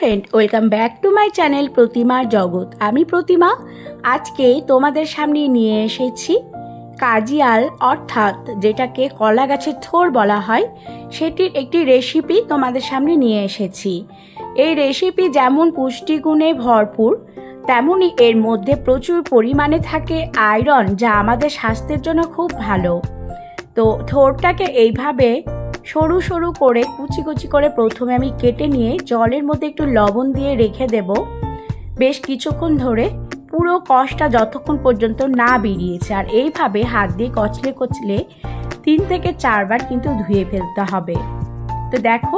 Friend, welcome back to my channel প্রতিমার জগৎ। আমি প্রতিমা। আজকে তোমাদের সামনে নিয়ে এসেছি কাজিয়াল, অর্থাৎ যেটাকে কলা গাছের থোড় বলা হয়, সেটির একটি রেসিপি তোমাদের সামনে নিয়ে এসেছি। এই রেসিপি যেমন পুষ্টিগুণে ভরপুর, তেমনই এর মধ্যে প্রচুর পরিমাণে থাকে আয়রন, যা আমাদের স্বাস্থ্যের জন্য খুব ভালো। তো থোড়টাকে এইভাবে সরু সরু করে কুচি কুচি করে প্রথমে আমি কেটে নিয়ে জলের মধ্যে একটু লবণ দিয়ে রেখে দেব বেশ কিছুক্ষণ ধরে, পুরো কষটা যতক্ষণ পর্যন্ত না বেরিয়েছে। আর এইভাবে হাত দিয়ে কচলে কচলে 3 থেকে 4 বার কিন্তু ধুয়ে ফেলতে হবে। তো দেখো,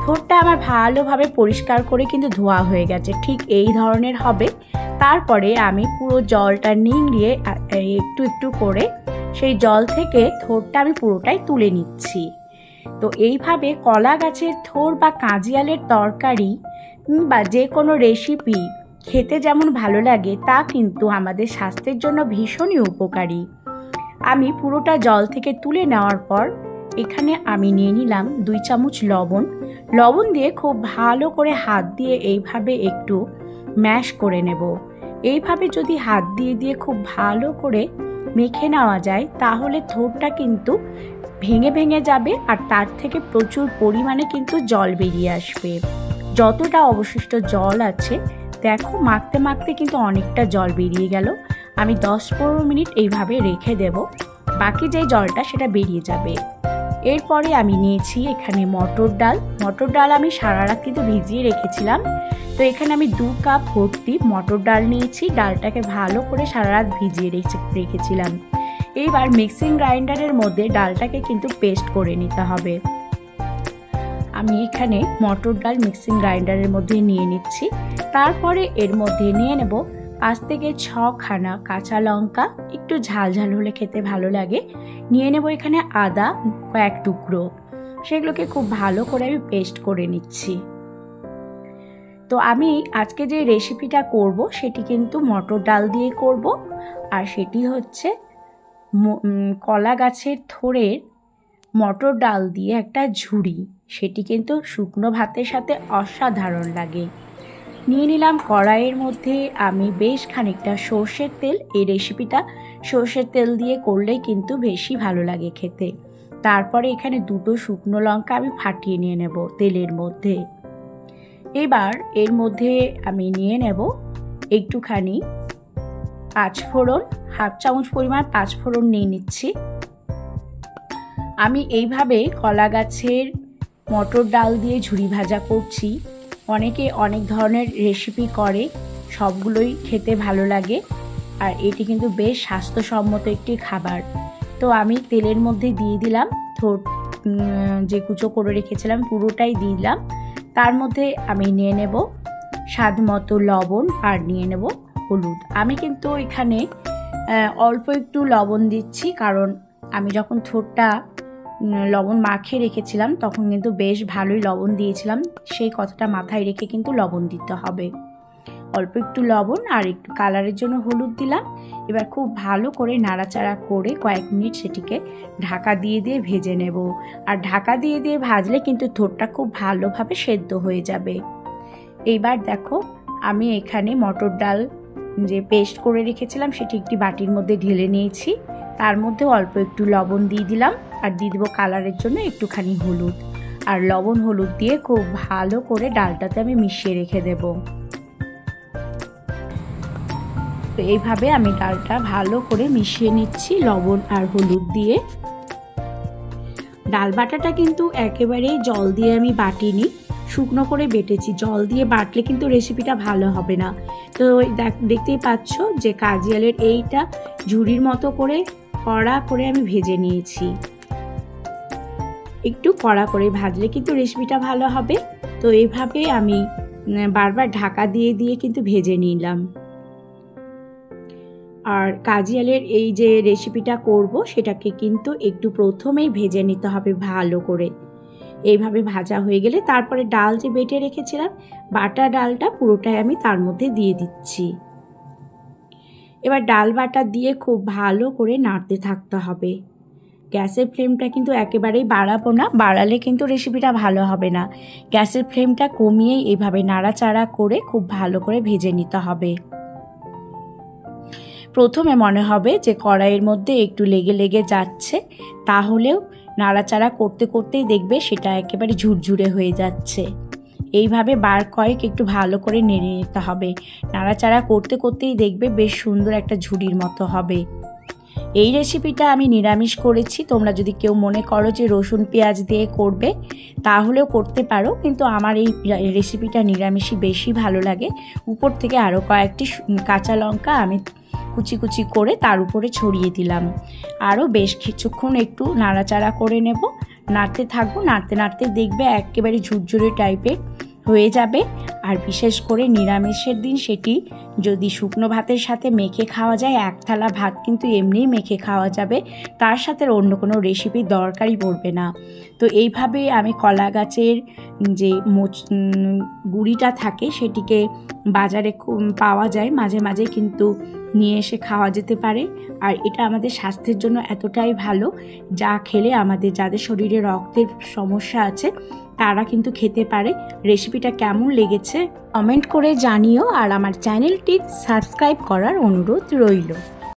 থোড়টা আমার ভালোভাবে পরিষ্কার করে কিন্তু ধোয়া হয়ে গেছে, ঠিক এই ধরনের হবে। তারপরে আমি পুরো জলটা নিংড়িয়ে একটু একটু করে সেই জল থেকে থোড়টা আমি পুরোটাই তুলে নিচ্ছি। তো এইভাবে কলা গাছের থোড় বা কাজিয়ালের তরকারি বা যে কোনো রেসিপি খেতে যেমন ভালো লাগে, তা কিন্তু আমাদের স্বাস্থ্যের জন্য ভীষণই উপকারী। আমি পুরোটা জল থেকে তুলে নেওয়ার পর এখানে আমি নিয়ে নিলাম 2 চামচ লবণ দিয়ে খুব ভালো করে হাত দিয়ে এইভাবে একটু ম্যাশ করে নেব। এইভাবে যদি হাত দিয়ে খুব ভালো করে মেখে নেওয়া যায়, তাহলে থোড়টা কিন্তু ভেঙে ভেঙে যাবে আর তার থেকে প্রচুর পরিমাণে কিন্তু জল বেরিয়ে আসবে। যতটা অবশিষ্ট জল আছে, দেখো মাখতে মাখতে কিন্তু অনেকটা জল বেরিয়ে গেল। আমি 10-15 মিনিট এইভাবে রেখে দেব, বাকি যে জলটা সেটা বেরিয়ে যাবে। এরপরে আমি নিয়েছি এখানে মটর ডাল আমি সারা রাত কিন্তু ভিজিয়ে রেখেছিলাম। তো এখানে আমি 2 কাপ ভর্তি মটর ডাল নিয়েছি। ডালটাকে ভালো করে সারা রাত ভিজিয়ে রেখেছিলাম। এইবার মিক্সিং গ্রাইন্ডারের মধ্যে ডালটাকে কিন্তু পেস্ট করে নিতে হবে। আমি এখানে মটর ডাল মিক্সিং গ্রাইন্ডারের মধ্যে নিয়ে নিচ্ছি। তারপরে এর মধ্যে নিয়ে নেব 5 থেকে 6 খানা কাঁচা লঙ্কা, একটু ঝাল ঝাল হলে খেতে ভালো লাগে। নিয়ে নেব এখানে আদা কয়েক টুকরো, সেগুলোকে খুব ভালো করে আমি পেস্ট করে নিচ্ছি। তো আমি আজকে যে রেসিপিটা করব সেটি কিন্তু মটর ডাল দিয়ে করব, আর সেটি হচ্ছে কলা গাছের থোড়ের মটর ডাল দিয়ে একটা ঝুড়ি। সেটি কিন্তু শুকনো ভাতের সাথে অসাধারণ লাগে। নিয়ে নিলাম কড়াইয়ের মধ্যে আমি বেশ খানিকটা সর্ষের তেল। এই রেসিপিটা সর্ষের তেল দিয়ে করলেই কিন্তু বেশি ভালো লাগে খেতে। তারপরে এখানে 2টো শুকনো লঙ্কা আমি ফাটিয়ে নিয়ে নেব তেলের মধ্যে। এবার এর মধ্যে আমি নিয়ে নেব একটুখানি 5 ফোড়ন, 1/2 চামচ পরিমাণ 5 ফোড়ন নিয়ে নিচ্ছি। আমি এইভাবে কলা গাছের মটর ডাল দিয়ে ঝুড়ি ভাজা করছি। অনেকে অনেক ধরনের রেসিপি করে, সবগুলোই খেতে ভালো লাগে, আর এটি কিন্তু বেশ স্বাস্থ্যসম্মত একটি খাবার। তো আমি তেলের মধ্যে দিয়ে দিলাম থোড় যে কুচো করে রেখেছিলাম, পুরোটাই দিলাম। তার মধ্যে আমি নিয়ে নেব স্বাদ মতো লবণ আর নিয়ে নেব হলুদ। আমি কিন্তু এখানে অল্প একটু লবণ দিচ্ছি, কারণ আমি যখন থোড়টা লবণ মাখিয়ে রেখেছিলাম তখন কিন্তু বেশ ভালোই লবণ দিয়েছিলাম। সেই কথাটা মাথায় রেখে কিন্তু লবণ দিতে হবে। অল্প একটু লবণ আর একটু কালারের জন্য হলুদ দিলাম। এবার খুব ভালো করে নাড়াচাড়া করে কয়েক মিনিট সেটিকে ঢাকা দিয়ে ভেজে নেব। আর ঢাকা দিয়ে ভাজলে কিন্তু থোড়টা খুব ভালোভাবে সেদ্ধ হয়ে যাবে। এইবার দেখো, আমি এখানে মটর ডাল যে পেস্ট করে রেখেছিলাম সেটি একটি বাটির মধ্যে ঢেলে নিয়েছি। তার মধ্যে অল্প একটু লবণ দিয়ে দিলাম, আর দিয়ে দেবো কালারের জন্য একটুখানি হলুদ। আর লবণ হলুদ দিয়ে খুব ভালো করে ডালটাতে আমি মিশিয়ে রেখে দেব। তো এইভাবে আমি ডালটা ভালো করে মিশিয়ে নিচ্ছি লবণ আর হলুদ দিয়ে। ডাল বাটাটা কিন্তু একেবারেই জল দিয়ে আমি বাটিনি, শুকনো করে বেটেছি। জল দিয়ে বাটলে কিন্তু রেসিপিটা ভালো হবে না। তো দেখতেই পাচ্ছ যে কাজিয়ালের এইটা ঝুড়ির মতো করে কড়া করে আমি ভেজে নিয়েছি। একটু কড়া করে ভাজলে কিন্তু রেসিপিটা ভালো হবে। তো এইভাবে আমি বারবার ঢাকা দিয়ে কিন্তু ভেজে নিলাম। আর কাজিয়ালের এই যে রেসিপিটা করব সেটাকে কিন্তু একটু প্রথমেই ভেজে নিতে হবে ভালো করে। এইভাবে ভাজা হয়ে গেলে তারপরে ডাল যে বেটে রেখেছিলাম, বাটা ডালটা পুরোটাই আমি তার মধ্যে দিয়ে দিচ্ছি। এবার ডাল বাটা দিয়ে খুব ভালো করে নাড়তে থাকতে হবে। গ্যাসের ফ্লেমটা কিন্তু একেবারেই বাড়াবো না, বাড়ালে কিন্তু রেসিপিটা ভালো হবে না। গ্যাসের ফ্লেমটা কমিয়েই এইভাবে নাড়াচাড়া করে খুব ভালো করে ভেজে নিতে হবে। প্রথমে মনে হবে যে কড়াইয়ের মধ্যে একটু লেগে লেগে যাচ্ছে, তাহলেও নাড়াচাড়া করতে করতেই দেখবে সেটা একেবারে ঝুরঝুরে হয়ে যাচ্ছে। এইভাবে বার কয়েক একটু ভালো করে নেড়ে নিতে হবে। নাড়াচাড়া করতে করতেই দেখবে বেশ সুন্দর একটা ঝুড়ির মতো হবে। এই রেসিপিটা আমি নিরামিষ করেছি, তোমরা যদি কেউ মনে করো যে রসুন পেঁয়াজ দিয়ে করবে তাহলেও করতে পারো, কিন্তু আমার এই রেসিপিটা নিরামিষই বেশি ভালো লাগে। উপর থেকে আরও কয়েকটি কাঁচা লঙ্কা আমি কুচি কুচি করে তার উপরে ছড়িয়ে দিলাম। আরও বেশ কিছুক্ষণ একটু নাড়াচাড়া করে নেব, নাড়তে থাকবো। নাড়তে নাড়তে দেখবে একেবারে ঝুরঝুরে টাইপের হয়ে যাবে। আর বিশেষ করে নিরামিষের দিন সেটি যদি শুকনো ভাতের সাথে মেখে খাওয়া যায়, এক থালা ভাত কিন্তু এমনিই মেখে খাওয়া যাবে, তার সাথে অন্য কোনো রেসিপির দরকারই পড়বে না। তো এইভাবে আমি কলা গাছের যে গুঁড়িটা থাকে সেটিকে বাজারে পাওয়া যায় মাঝে মাঝে, কিন্তু নিয়ে এসে খাওয়া যেতে পারে। আর এটা আমাদের স্বাস্থ্যের জন্য এতটাই ভালো, যা খেলে আমাদের যাদের শরীরে রক্তের সমস্যা আছে তারা কিন্তু খেতে পারে। রেসিপিটা কেমন লেগেছে কমেন্ট করে জানিও, আর আমার চ্যানেলটি সাবস্ক্রাইব করার অনুরোধ রইল।